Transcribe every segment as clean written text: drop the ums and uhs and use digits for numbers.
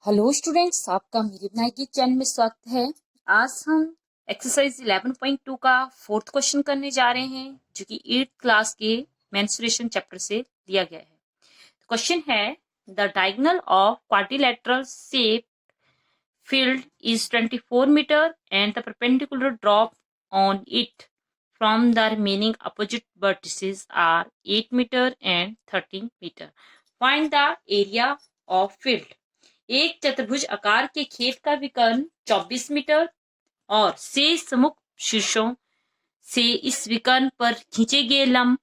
Hello students, आपका मेरे बनाई के चैनल में स्वागत है। आज हम एक्सरसाइज 11.2 का फोर्थ क्वेश्चन करने जा रहे हैं, जो कि 8th क्लास के मेंस्ट्रुएशन चैप्टर से दिया गया है। क्वेश्चन है, the diagonal of quadrilateral shape field is 24 meter and the perpendicular drop on it from the remaining opposite vertices are 8 meter and 13 meter. Find the area of field. एक चतुर्भुज आकार के खेत का विकर्ण 24 मीटर और शेष सम्मुख शीर्षों से इस विकर्ण पर खींचे गए लंब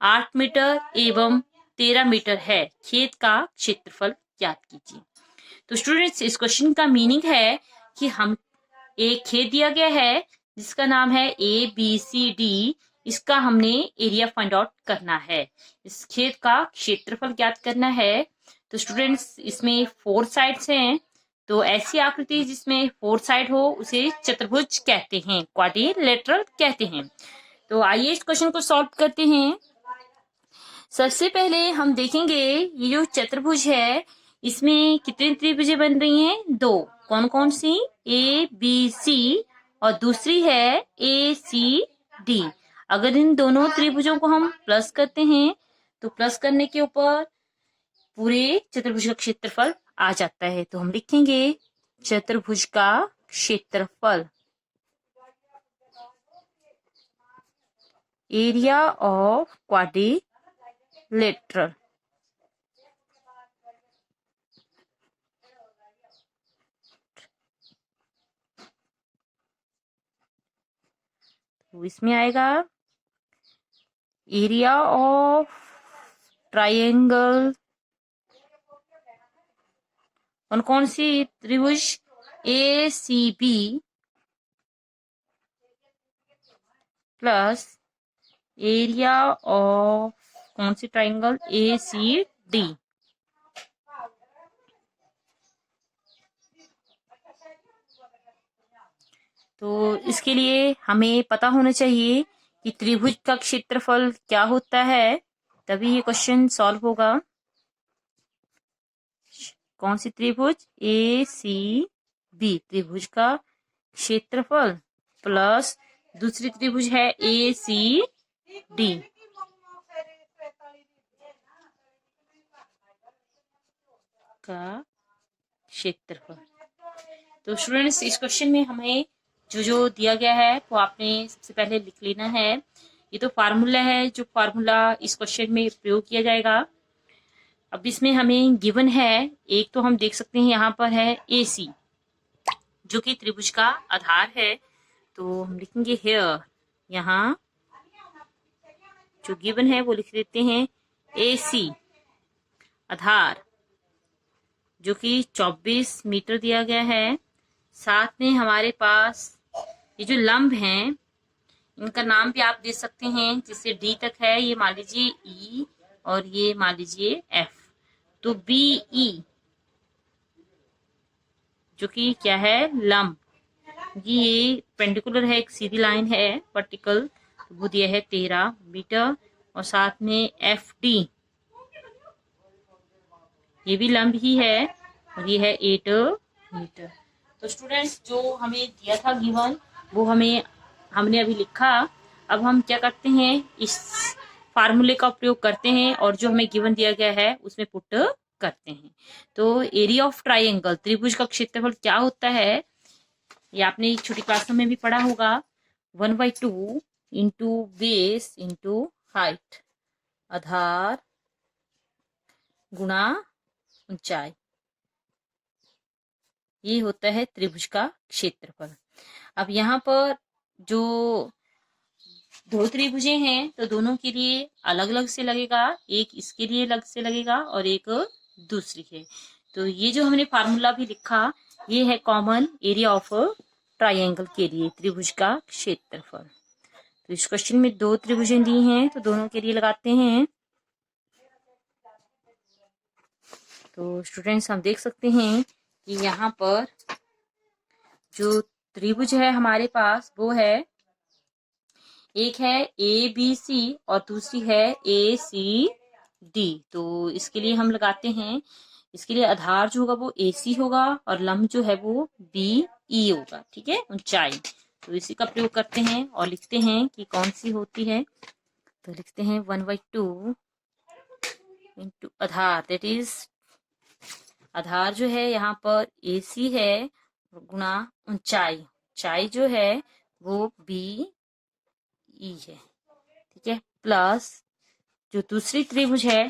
8 मीटर एवं 13 मीटर है। खेत का क्षेत्रफल ज्ञात कीजिए। तो स्टूडेंट्स, इस क्वेश्चन का मीनिंग है कि हम एक खेत दिया गया है जिसका नाम है ABCD। इसका हमने एरिया फाइंड आउट करना है। इस खेत का क्षेत्रफल ज्ञात करना है। तो स्टूडेंट्स, इसमें 4 साइड्स हैं। तो ऐसी आकृति जिसमें 4 साइड हो उसे चतुर्भुज कहते हैं, क्वाड्रिलेटरल कहते हैं। तो आइए इस क्वेश्चन को सॉल्व करते हैं। सबसे पहले हम देखेंगे ये जो चतुर्भुज है इसमें कितनी त्रिभुजें बन रही हैं? 2। कौन कौन सी? ABC और दूसरी है ACD। अगर इन दोनों त्रिभुजों को हम प्लस करते हैं तो प्लस करने के ऊपर पूरे चतुर्भुज का क्षेत्रफल आ जाता है। तो हम लिखेंगे चतुर्भुज का क्षेत्रफल, एरिया ऑफ क्वाड्रिलेटरल। तो इसमें आएगा एरिया ऑफ ट्रायंगल। कौन कौन सी त्रिभुज? ACB प्लस एरिया ऑफ कौन सी ट्रायंगल? ACD। तो इसके लिए हमें पता होना चाहिए कि त्रिभुज का क्षेत्रफल क्या होता है, तभी ये क्वेश्चन सॉल्व होगा। कौन सी त्रिभुज? ACB त्रिभुज का क्षेत्रफल प्लस दूसरी त्रिभुज है ACD का क्षेत्रफल। तो स्टूडेंट्स, इस क्वेश्चन में हमें जो दिया गया है वो आपने सबसे पहले लिख लेना है। ये तो फार्मूला है, जो फार्मूला इस क्वेश्चन में प्रयोग किया जाएगा। अब इसमें हमें गिवन है, एक तो हम देख सकते हैं यहाँ पर है AC, जो कि त्रिभुज का आधार है। तो हम लिखेंगे हेयर, यहाँ जो गिवन है वो लिख देते हैं AC आधार, जो कि 24 मीटर दिया गया है। साथ में हमारे पास ये जो लंब हैं इनका नाम भी आप दे सकते हैं, जिससे D तक है। ये मान लीजिए E और ये मान लीजिए F। तो BE जो कि क्या है? लंब। ये पेंडिकुलर है, एक सीधी लाइन है वर्टिकल, तो वो दिया है 13 मीटर। और साथ में FD ये भी लंब ही है और ये है 8 मीटर। तो स्टूडेंट्स, जो हमें दिया था गिवन वो हमने अभी लिखा। अब हम क्या करते हैं, इस फार्मूले का प्रयोग करते हैं और जो हमें गिवन दिया गया है उसमें पुट करते हैं। तो एरिया ऑफ ट्रायंगल, त्रिभुज का क्षेत्रफल क्या होता है, ये आपने छोटी क्लासों में भी पढ़ा होगा। 1/2 इंटू बेस इंटू हाइट, आधार गुणा ऊंचाई, ये होता है त्रिभुज का क्षेत्रफल। अब यहाँ पर जो 2 त्रिभुजें हैं तो दोनों के लिए अलग अलग से लगेगा, एक इसके लिए अलग से लगेगा और एक दूसरी है। तो ये जो हमने फार्मूला भी लिखा ये है कॉमन एरिया ऑफ ट्रायंगल के लिए, त्रिभुज का क्षेत्रफल। तो इस क्वेश्चन में 2 त्रिभुजें दी हैं तो दोनों के लिए लगाते हैं। तो स्टूडेंट्स, हम देख सकते हैं कि यहाँ पर जो त्रिभुज है हमारे पास वो है, एक है ABC और दूसरी है ACD। तो इसके लिए हम लगाते हैं इसके लिए आधार जो होगा वो AC होगा और लंब जो है वो BE होगा। ठीक है, ऊंचाई। तो इसी का प्रयोग करते हैं और लिखते हैं कि कौन सी होती है। तो लिखते हैं 1/2 इंटू आधार, दैट इज आधार जो है यहाँ पर AC है गुणा ऊंचाई। ऊंचाई जो है वो BE है। ठीक है, प्लस जो दूसरी त्रिभुज है,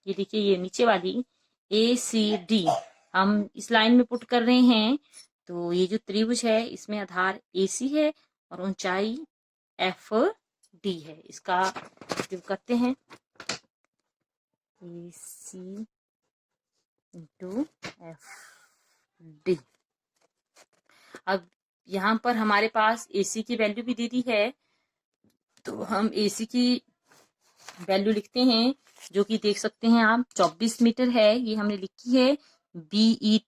ये देखिए ये नीचे वाली ACD, हम इस लाइन में पुट कर रहे हैं। तो ये जो त्रिभुज है इसमें आधार AC है और ऊंचाई FD है। इसका प्रयोग करते हैं, AC इंटू FD। अब यहाँ पर हमारे पास AC की वैल्यू भी दे दी है, तो हम AC की वैल्यू लिखते हैं, जो कि देख सकते हैं आप 24 मीटर है, ये हमने लिखी है। BE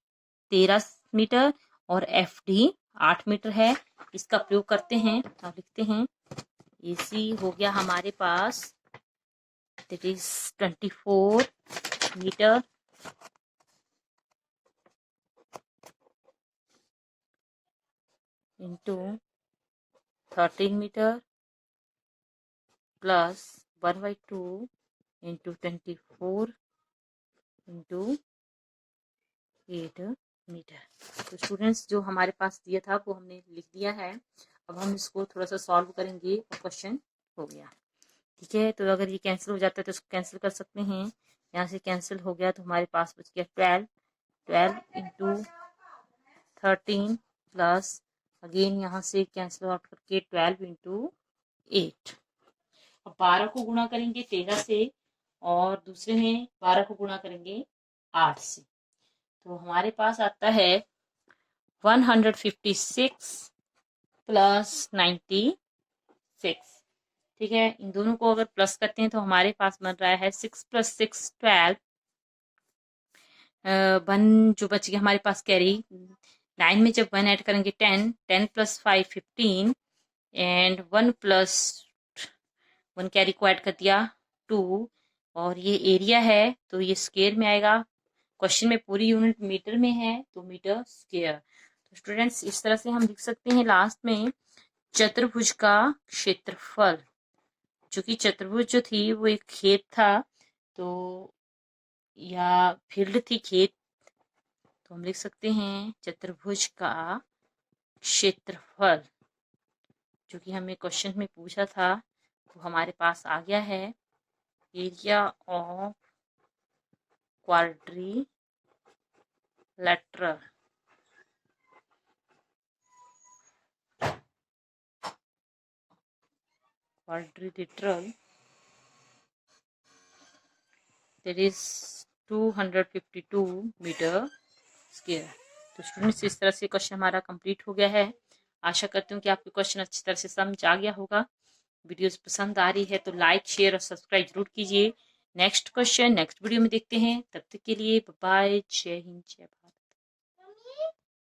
13 मीटर और FD 8 मीटर है। इसका प्रयोग करते हैं और लिखते हैं AC हो गया हमारे पास, that is 24 meter into 13 meter plus 1/2 into 24 into 8 meter. तो स्टूडेंट्स जो हमारे पास दिया था वो हमने लिख दिया है। अब हम इसको थोड़ा सा सॉल्व करेंगे और क्वेश्चन हो गया। ठीक है, तो अगर ये कैंसिल हो जाता है तो इसको कैंसिल कर सकते हैं। यहाँ से कैंसिल हो गया तो हमारे पास बच गया 12 इंटू 13 प्लस अगेन यहाँ से कैंसिल आउट करके 12 इंटू 8। अब 12 को गुणा करेंगे 13 से और दूसरे में 12 को गुणा करेंगे 8 से। तो हमारे पास आता है 156 प्लस 96। ठीक है, इन दोनों को अगर प्लस करते हैं तो हमारे पास बन रहा है 6 + 6 12। 1 जो बच गया हमारे पास कैरी, 9 में जब 1 ऐड करेंगे 10, 10 + 5 15 एंड 1 + 1 कैरी को ऐड कर दिया 2। और ये एरिया है तो ये स्क्वायर में आएगा। क्वेश्चन में पूरी यूनिट मीटर में है तो मीटर स्क्वायर। तो स्टूडेंट्स इस तरह से हम लिख सकते हैं लास्ट में चतुर्भुज का क्षेत्रफल। चूंकि चतुर्भुज जो थी वो एक खेत था, तो या फील्ड थी खेत, तो हम लिख सकते हैं चतुर्भुज का क्षेत्रफल। जो कि हमें क्वेश्चन में पूछा था वो हमारे पास आ गया है, area of quadrilateral. Quadrilateral that is 252 metre square. तो स्टूडेंट्स इस तरह से क्वेश्चन हमारा कंप्लीट हो गया है। आशा करती हूँ कि आपको क्वेश्चन अच्छी तरह से समझ आ गया होगा। वीडियोस पसंद आ रही है तो लाइक शेयर और सब्सक्राइब जरूर कीजिए। नेक्स्ट क्वेश्चन नेक्स्ट वीडियो में देखते हैं। तब तक के लिए बाय, जय हिंद, जय भारत।